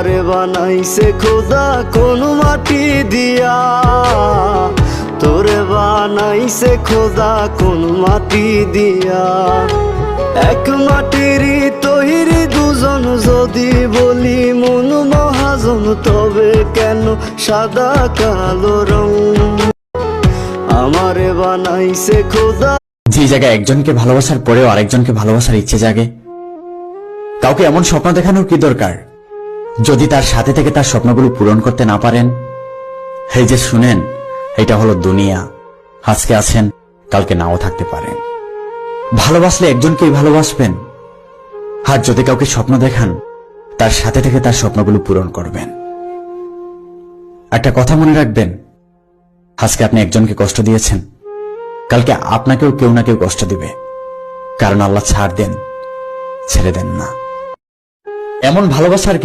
আমারে বানাইছে খোদা কোন মাটি দিয়া, তোরে বানাইছে খোদা কোন মাটি দিয়া। এক মাটিরই তৈরি দুজন, যদি বলি মন মহাজন, তবে কেন সাদা কালো রং? আমারে বানাইছে খোদা। যে জায়গায় একজনকে ভালোবাসার পরেও আরেকজনকে ভালোবাসার ইচ্ছে জাগে, কাউকে এমন স্বপ্ন দেখানোর কি দরকার যদি তার সাথে থেকে তার স্বপ্নগুলো পূরণ করতে না পারেন? এই যে শুনেন, এটা হলো দুনিয়া। আজকে আছেন, কালকে নাও থাকতে পারেন। ভালোবাসলে একজনকেই ভালোবাসবেন, আর যদি কাউকে স্বপ্ন দেখান, তার সাথে থেকে তার স্বপ্নগুলো পূরণ করবেন। একটা কথা মনে রাখবেন, আজকে আপনি একজনকে কষ্ট দিয়েছেন, কালকে আপনাকেও কেউ না কেউ কষ্ট দিবে। কারণ আল্লাহ ছাড় দেন, ছেড়ে দেন না। এমন ভালোবাসার